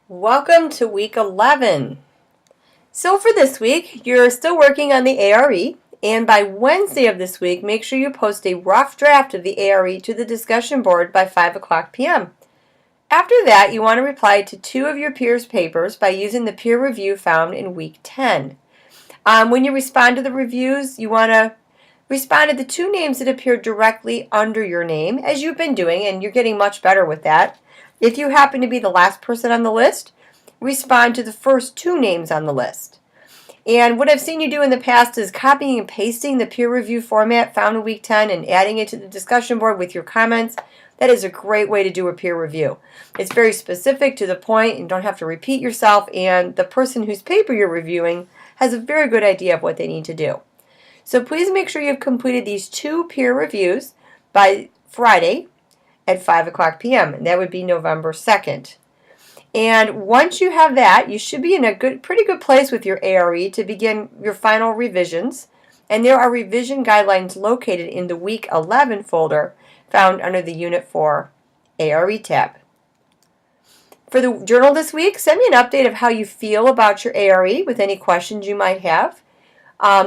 Welcome to week 11. So for this week, you're still working on the ARE, and by Wednesday of this week, make sure you post a rough draft of the ARE to the discussion board by 5 o'clock p.m. After that, you want to reply to 2 of your peers' papers by using the peer review found in week 10. When you respond to the reviews, you want to respond to the 2 names that appear directly under your name, as you've been doing, and you're getting much better with that. If you happen to be the last person on the list, respond to the first 2 names on the list. And what I've seen you do in the past is copying and pasting the peer review format found in week 10 and adding it to the discussion board with your comments. That is a great way to do a peer review. It's very specific, to the point, and don't have to repeat yourself, and the person whose paper you're reviewing has a very good idea of what they need to do. So please make sure you've completed these 2 peer reviews by Friday at 5 o'clock p.m., and that would be November 2nd. And once you have that, you should be in a pretty good place with your ARE to begin your final revisions. And there are revision guidelines located in the Week 11 folder found under the Unit 4 ARE tab. For the journal this week, send me an update of how you feel about your ARE with any questions you might have.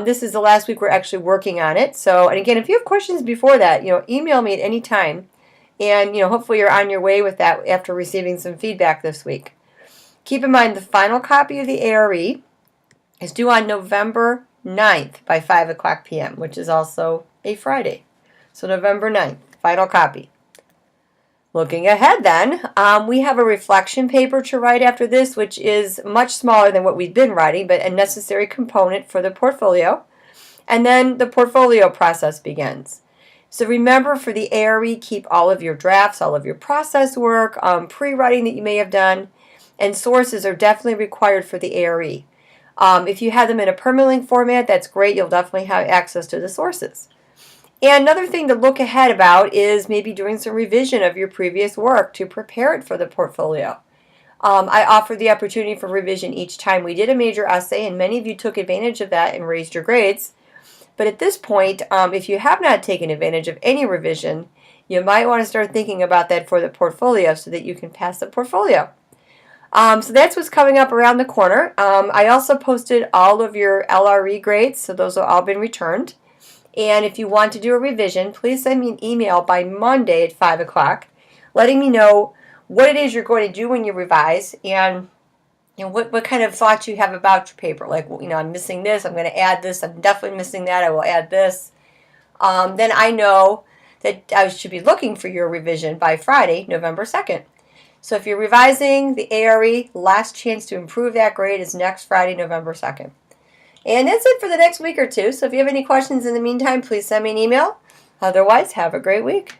This is the last week we're actually working on it. And again, if you have questions before that, email me at any time. And, hopefully you're on your way with that after receiving some feedback this week. Keep in mind the final copy of the ARE is due on November 9th by 5 o'clock p.m., which is also a Friday. So November 9th, final copy. Looking ahead then, we have a reflection paper to write after this, which is much smaller than what we've been writing, but a necessary component for the portfolio. And then the portfolio process begins. So remember, for the ARE, keep all of your drafts, all of your process work, pre-writing that you may have done, and sources are definitely required for the ARE. If you have them in a permalink format, that's great. You'll definitely have access to the sources. And another thing to look ahead about is maybe doing some revision of your previous work to prepare it for the portfolio. I offer the opportunity for revision each time we did a major essay, and many of you took advantage of that and raised your grades. But at this point, if you have not taken advantage of any revision, you might want to start thinking about that for the portfolio so that you can pass the portfolio. So that's what's coming up around the corner. I also posted all of your LRE grades, so those have all been returned. And if you want to do a revision, please send me an email by Monday at 5 o'clock, letting me know what it is you're going to do when you revise, and what kind of thoughts you have about your paper. Like, I'm missing this, I'm going to add this, I'm definitely missing that, I will add this. Then I know that I should be looking for your revision by Friday, November 2nd. So if you're revising the ARE, last chance to improve that grade is next Friday, November 2nd. And that's it for the next week or two. So if you have any questions in the meantime, please send me an email. Otherwise, have a great week.